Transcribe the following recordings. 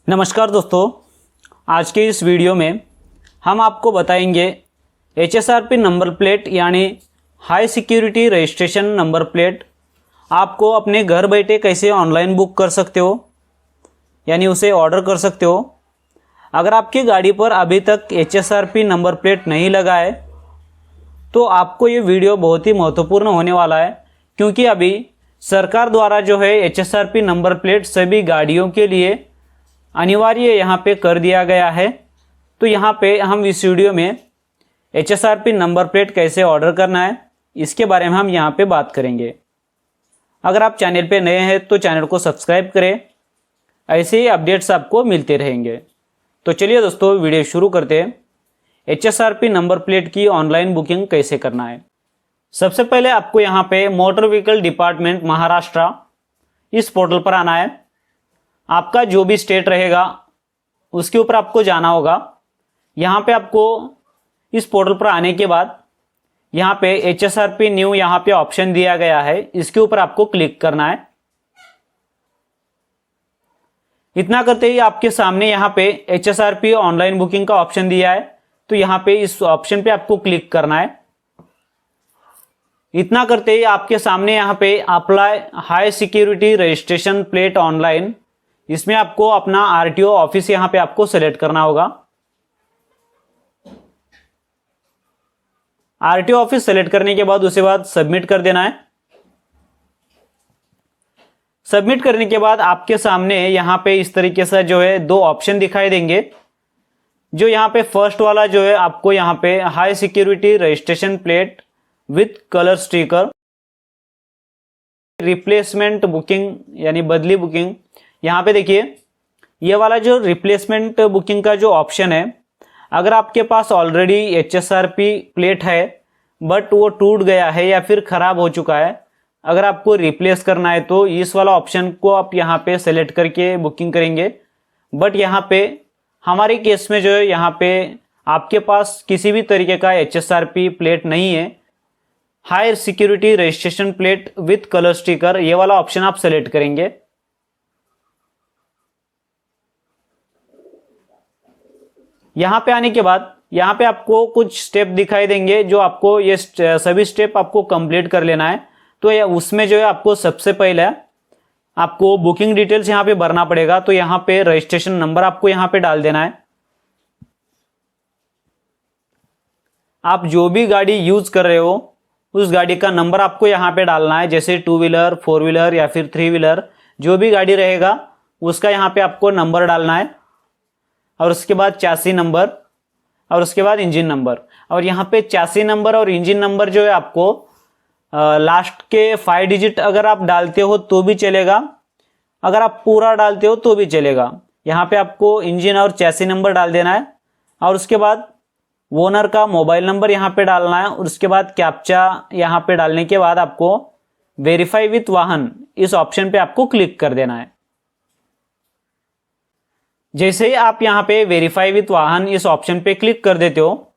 नमस्कार दोस्तों, आज के इस वीडियो में हम आपको बताएंगे HSRP नंबर प्लेट यानी high security registration number plate आपको अपने घर बैठे कैसे ऑनलाइन बुक कर सकते हो, यानी उसे ऑर्डर कर सकते हो। अगर आपकी गाड़ी पर अभी तक HSRP नंबर प्लेट नहीं लगा है तो आपको ये वीडियो बहुत ही महत्वपूर्ण होने वाला है, क्योंकि अभी सरकार द्वारा जो है HSRP नंबर प्लेट सभी गाड़ियों के लिए अनिवार्य यहाँ पे कर दिया गया है। तो यहाँ पे हम इस वीडियो में HSRP नंबर प्लेट कैसे ऑर्डर करना है इसके बारे में हम यहाँ पे बात करेंगे। अगर आप चैनल पे नए हैं तो चैनल को सब्सक्राइब करें, ऐसे ही अपडेट्स आपको मिलते रहेंगे। तो चलिए दोस्तों, वीडियो शुरू करते हैं। HSRP नंबर प्लेट की ऑनलाइन बुकिंग कैसे करना है। सबसे पहले आपको यहाँ पे मोटर व्हीकल डिपार्टमेंट महाराष्ट्र इस पोर्टल पर आना है। आपका जो भी स्टेट रहेगा उसके ऊपर आपको जाना होगा। यहाँ पे आपको इस पोर्टल पर आने के बाद यहाँ पे HSRP न्यू यहाँ पे ऑप्शन दिया गया है, इसके ऊपर आपको क्लिक करना है। इतना करते ही आपके सामने यहाँ पे HSRP ऑनलाइन बुकिंग का ऑप्शन दिया है, तो यहाँ पे इस ऑप्शन पे आपको क्लिक करना है। इतना करते ही आपके सामने यहाँ पे apply high security registration plate online, इसमें आपको अपना RTO ऑफिस यहां पे आपको सेलेक्ट करना होगा। RTO ऑफिस सेलेक्ट करने के बाद उसके बाद सबमिट कर देना है। सबमिट करने के बाद आपके सामने यहां पे इस तरीके से जो है दो ऑप्शन दिखाई देंगे। जो यहां पे फर्स्ट वाला जो है आपको यहां पे high security registration plate with colour sticker replacement booking यानी बदली बुकिंग, यहाँ पे देखिए ये वाला जो रिप्लेसमेंट बुकिंग का जो ऑप्शन है, अगर आपके पास ऑलरेडी HSRP प्लेट है बट वो टूट गया है या फिर खराब हो चुका है, अगर आपको रिप्लेस करना है तो इस वाला ऑप्शन को आप यहाँ पे सेलेक्ट करके बुकिंग करेंगे। बट यहाँ पे हमारे केस में जो है यहाँ पे आपके पास किसी भी तरीके का HSRP प्लेट नहीं है, high security registration plate with colour sticker, ये वाला ऑप्शन आप सेलेक्ट करेंगे। यहां पे आने के बाद यहां पे आपको कुछ स्टेप दिखाई देंगे, जो आपको ये सभी स्टेप आपको कंप्लीट कर लेना है। तो उसमें जो है आपको सबसे पहले आपको बुकिंग डिटेल्स यहां पे भरना पड़ेगा। तो यहां पे रजिस्ट्रेशन नंबर आपको यहां पे डाल देना है। आप जो भी गाड़ी यूज कर रहे हो उस गाड़ी का नंबर आपको यहां पे डालना है, जैसे 2 व्हीलर 4 व्हीलर या फिर 3 व्हीलर, जो भी गाड़ी रहेगा उसका यहां पे आपको नंबर डालना है। और उसके बाद चैसी नंबर और उसके बाद इंजन नंबर। और यहाँ पे चैसी नंबर और इंजन नंबर जो है आपको लास्ट के 5 डिजिट अगर आप डालते हो तो भी चलेगा, अगर आप पूरा डालते हो तो भी चलेगा। यहाँ पे आपको इंजन और चैसी नंबर डाल देना है और उसके बाद ओनर का मोबाइल नंबर यहाँ पे डालना है। और उसके बाद कैप्चा यहाँ पे डालने के बाद आपको वेरीफाई विथ वाहन इस ऑप्शन पे आपको क्लिक कर देना है। जैसे ही आप यहाँ पे वेरीफाई विथ वाहन इस ऑप्शन पे क्लिक कर देते हो,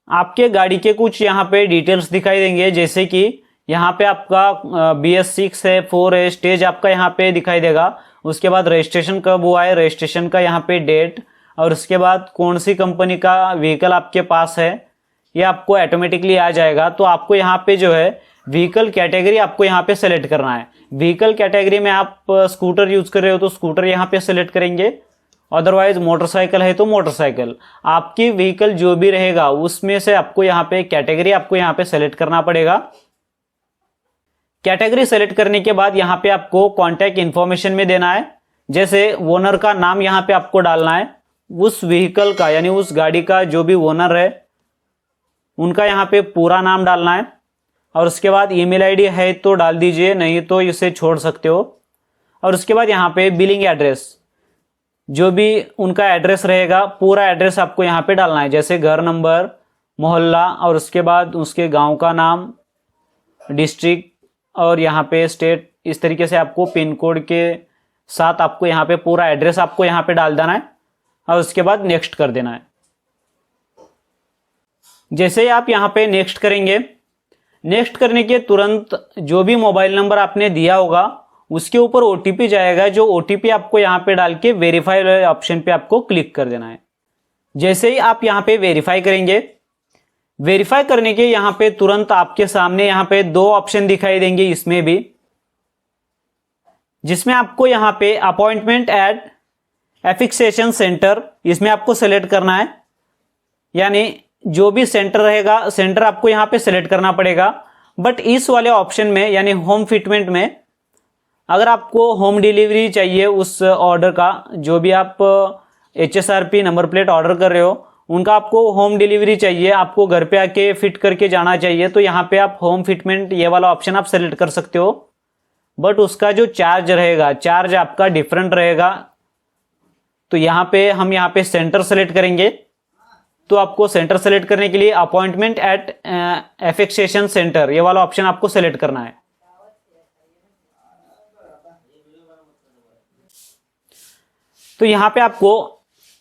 आपके गाड़ी के कुछ यहाँ पे डिटेल्स दिखाई देंगे, जैसे कि यहाँ पे आपका BS6 है, 4 है, स्टेज आपका यहाँ पे दिखाई देगा। उसके बाद रजिस्ट्रेशन कब हुआ है, रजिस्ट्रेशन का यहाँ पे डेट, और उसके बाद कौन सी कंपनी का व्हीकल आपके पास है, ये आपको ऑटोमेटिकली आ जाएगा। तो आपको यहाँ पे जो है व्हीकल कैटेगरी आपको यहाँ पे सेलेक्ट करना है। व्हीकल कैटेगरी में आप स्कूटर यूज कर रहे हो तो स्कूटर यहाँ पे सेलेक्ट करेंगे, अदरवाइज मोटरसाइकिल है तो मोटरसाइकिल। आपकी व्हीकल जो भी रहेगा उसमें से आपको यहाँ पे कैटेगरी आपको यहाँ पे सेलेक्ट करना पड़ेगा। कैटेगरी सेलेक्ट करने के बाद यहाँ पे आपको कॉन्टैक्ट इन्फॉर्मेशन में देना है, जैसे ओनर का नाम यहाँ पे आपको डालना है, उस व्हीकल का यानी उस गाड़ी का जो भी ओनर है उनका यहाँ पे पूरा नाम डालना है। और उसके बाद ईमेल आईडी है तो डाल दीजिए, नहीं तो इसे छोड़ सकते हो। और उसके बाद यहाँ पे बिलिंग एड्रेस, जो भी उनका एड्रेस रहेगा पूरा एड्रेस आपको यहाँ पे डालना है, जैसे घर नंबर, मोहल्ला, और उसके बाद उसके गांव का नाम, डिस्ट्रिक्ट और यहाँ पे स्टेट। इस तरीके से आपको पिन कोड के साथ आपको यहाँ पे पूरा एड्रेस आपको यहाँ पे डाल देना है और उसके बाद नेक्स्ट कर देना है। जैसे ही आप यहाँ पे नेक्स्ट करेंगे, नेक्स्ट करने के तुरंत जो भी मोबाइल नंबर आपने दिया होगा उसके ऊपर OTP जाएगा, जो OTP आपको यहाँ पे डाल के वेरीफाई वाले ऑप्शन पे आपको क्लिक कर देना है। जैसे ही आप यहाँ पे वेरीफाई करेंगे, वेरीफाई करने के यहाँ पे तुरंत आपके सामने यहाँ पे 2 ऑप्शन दिखाई देंगे इसमें भी, जिसमें आपको यहाँ पे अपॉइंटमेंट एट एफिक्सेशन सेंटर, इसमें आपको सेलेक्ट करना है। यानी जो भी सेंटर रहेगा, सेंटर आपको यहाँ पे सेलेक्ट करना पड़ेगा। बट इस वाले ऑप्शन में यानी होम फिटमेंट में, अगर आपको होम डिलीवरी चाहिए उस ऑर्डर का, जो भी आप HSRP नंबर प्लेट ऑर्डर कर रहे हो उनका आपको होम डिलीवरी चाहिए, आपको घर पे आके फिट करके जाना चाहिए, तो यहाँ पे आप होम फिटमेंट ये वाला ऑप्शन आप सेलेक्ट कर सकते हो। बट उसका जो चार्ज रहेगा, चार्ज आपका डिफरेंट रहेगा। तो यहाँ पे हम यहाँ पे सेंटर सेलेक्ट करेंगे। तो आपको सेंटर सेलेक्ट करने के लिए अपॉइंटमेंट एट एफिक्सेशन सेंटर ये वाला ऑप्शन आपको सेलेक्ट करना है। तो यहाँ पे आपको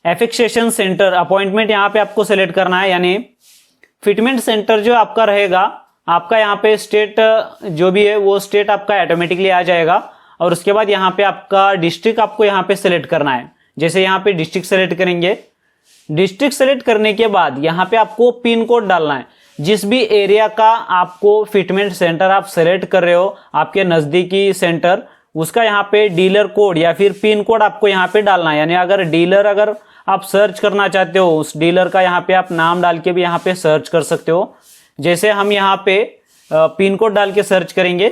एफिक्सेशन सेंटर अपॉइंटमेंट यहाँ पे आपको सेलेक्ट करना है। यानी फिटमेंट सेंटर जो आपका रहेगा, आपका यहाँ पे स्टेट जो भी है वो स्टेट आपका ऑटोमेटिकली आ जाएगा। और उसके बाद यहाँ पे आपका डिस्ट्रिक्ट आपको यहाँ पे सेलेक्ट करना है। जैसे यहाँ पे डिस्ट्रिक्ट सेलेक्ट करेंगे, डिस्ट्रिक्ट सेलेक्ट करने के बाद यहाँ पे आपको पिन कोड डालना है। जिस भी एरिया का आपको फिटमेंट सेंटर आप सेलेक्ट कर रहे हो, आपके नजदीकी सेंटर, उसका यहाँ पे डीलर कोड या फिर पिन कोड आपको यहाँ पे डालना है। यानी अगर आप सर्च करना चाहते हो उस डीलर का, यहाँ पे आप नाम डाल के भी यहाँ पे सर्च कर सकते हो। जैसे हम यहाँ पे पिन कोड डाल के सर्च करेंगे,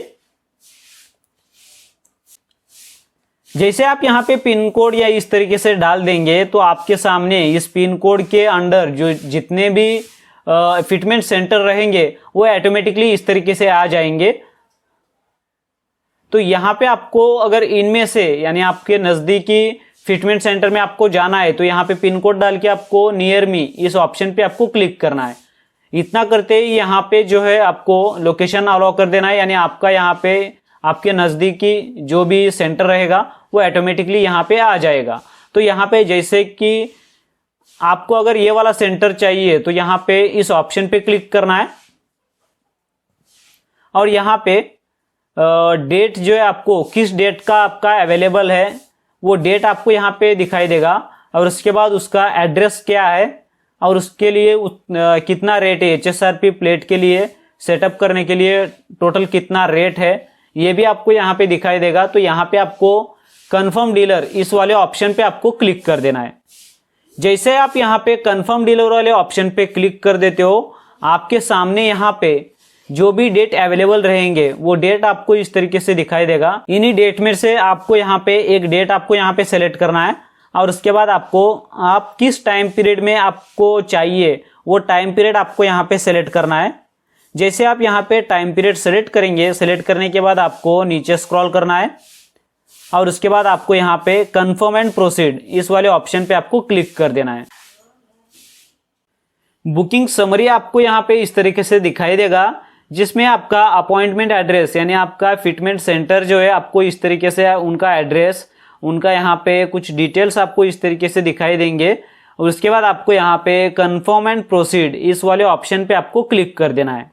जैसे आप यहाँ पे पिन कोड या इस तरीके से डाल देंगे तो आपके सामने इस पिन कोड के अंडर जो जितने भी फिटमेंट सेंटर रहेंगे वो ऑटोमेटिकली इस तरीके से आ जाएंगे। तो यहाँ पे आपको अगर इनमें से यानी आपके नजदीकी फिटमेंट सेंटर में आपको जाना है तो यहाँ पे पिन कोड डाल के आपको नियर मी इस ऑप्शन पे आपको क्लिक करना है। इतना करते ही यहाँ पे जो है आपको लोकेशन अलाउ कर देना है। यानी आपका यहाँ पे आपके नजदीकी जो भी सेंटर रहेगा वो ऑटोमेटिकली यहाँ पे आ जाएगा। तो यहाँ पे जैसे कि आपको अगर ये वाला सेंटर चाहिए तो यहाँ पे इस ऑप्शन पे क्लिक करना है और यहाँ पे डेट जो है आपको किस डेट का आपका अवेलेबल है वो डेट आपको यहाँ पे दिखाई देगा। और उसके बाद उसका एड्रेस क्या है और उसके लिए कितना रेट है, HSRP प्लेट के लिए सेटअप करने के लिए टोटल कितना रेट है ये भी आपको यहाँ पे दिखाई देगा। तो यहाँ पे आपको कंफर्म डीलर इस वाले ऑप्शन पे आपको क्लिक कर देना है। जैसे आप यहाँ पे कंफर्म डीलर वाले ऑप्शन पे क्लिक कर देते हो, आपके सामने यहाँ पे जो भी डेट अवेलेबल रहेंगे वो डेट आपको इस तरीके से दिखाई देगा। इन्हीं डेट में से आपको यहाँ पे एक डेट आपको यहाँ पे सेलेक्ट करना है और उसके बाद आपको आप किस टाइम पीरियड में आपको चाहिए वो टाइम पीरियड आपको यहाँ पे सेलेक्ट करना है। जैसे आप यहाँ पे टाइम पीरियड सेलेक्ट करेंगे, सेलेक्ट करने के बाद आपको नीचे स्क्रॉल करना है और उसके बाद आपको यहाँ पे कंफर्म एंड प्रोसीड इस वाले ऑप्शन पे आपको क्लिक कर देना है। बुकिंग समरी आपको यहाँ पे इस तरीके से दिखाई देगा, जिसमें आपका अपॉइंटमेंट एड्रेस यानी आपका फिटमेंट सेंटर जो है आपको इस तरीके से उनका एड्रेस, उनका यहाँ पे कुछ डिटेल्स आपको इस तरीके से दिखाई देंगे। और उसके बाद आपको यहाँ पे कंफर्म एंड प्रोसीड इस वाले ऑप्शन पे आपको क्लिक कर देना है।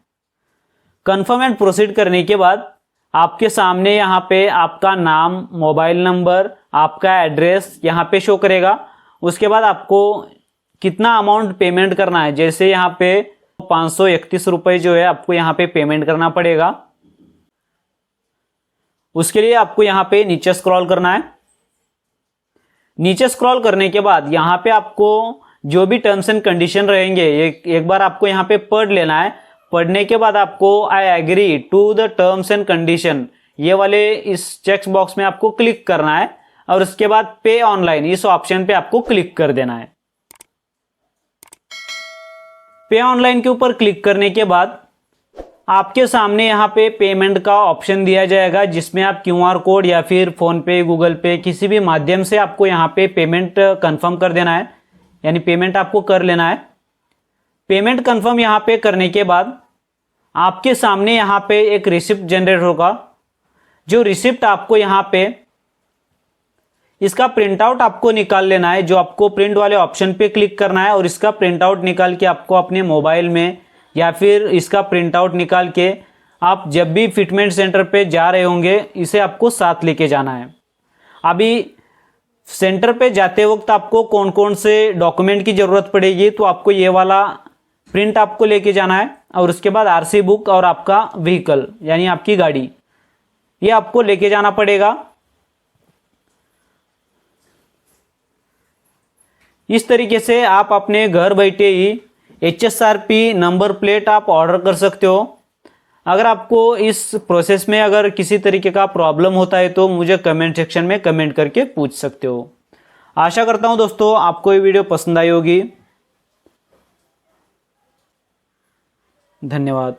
कंफर्म एंड प्रोसीड करने के बाद आपके सामने यहाँ पे आपका नाम, मोबाइल नंबर, आपका एड्रेस यहाँ पे शो करेगा। उसके बाद आपको कितना अमाउंट पेमेंट करना है, जैसे यहाँ पे 531 रुपए जो है आपको यहाँ पे पेमेंट करना पड़ेगा। उसके लिए आपको यहाँ पे नीचे स्क्रॉल करना है। नीचे स्क्रॉल करने के बाद यहाँ पे आपको जो भी टर्म्स एंड कंडीशन रहेंगे एक बार आपको यहाँ पे पढ़ लेना है। पढ़ने के बाद आपको I agree to the terms and condition ये वाले इस चेक बॉक्स में आपको क्लिक करना है और उसके बाद पे ऑनलाइन इस ऑप्शन पे आपको क्लिक कर देना है। पे ऑनलाइन के ऊपर क्लिक करने के बाद आपके सामने यहाँ पे पेमेंट का ऑप्शन दिया जाएगा, जिसमें आप QR कोड या फिर फोन पे, गूगल पे किसी भी माध्यम से आपको यहाँ पे पेमेंट कंफर्म कर देना है, यानी पेमेंट आपको कर लेना है। पेमेंट कंफर्म यहाँ पे करने के बाद आपके सामने यहाँ पे एक रिसिप्ट जनरेट होगा। जो रिसिप्ट आपको यहाँ पे इसका प्रिंट आउट आपको निकाल लेना है। जो आपको प्रिंट वाले ऑप्शन पे क्लिक करना है और इसका प्रिंट आउट निकाल के आपको अपने मोबाइल में या फिर इसका प्रिंट आउट निकाल के आप जब भी फिटमेंट सेंटर पे जा रहे होंगे इसे आपको साथ लेके जाना है। अभी सेंटर पे जाते वक्त आपको कौन कौन से डॉक्यूमेंट की ज़रूरत पड़ेगी, तो आपको ये वाला प्रिंट आपको लेके जाना है और उसके बाद आरसी बुक और आपका व्हीकल यानी आपकी गाड़ी, ये आपको लेके जाना पड़ेगा। इस तरीके से आप अपने घर बैठे ही HSRP नंबर प्लेट आप ऑर्डर कर सकते हो। अगर आपको इस प्रोसेस में अगर किसी तरीके का प्रॉब्लम होता है तो मुझे कमेंट सेक्शन में कमेंट करके पूछ सकते हो। आशा करता हूं दोस्तों आपको ये वीडियो पसंद आई होगी। धन्यवाद।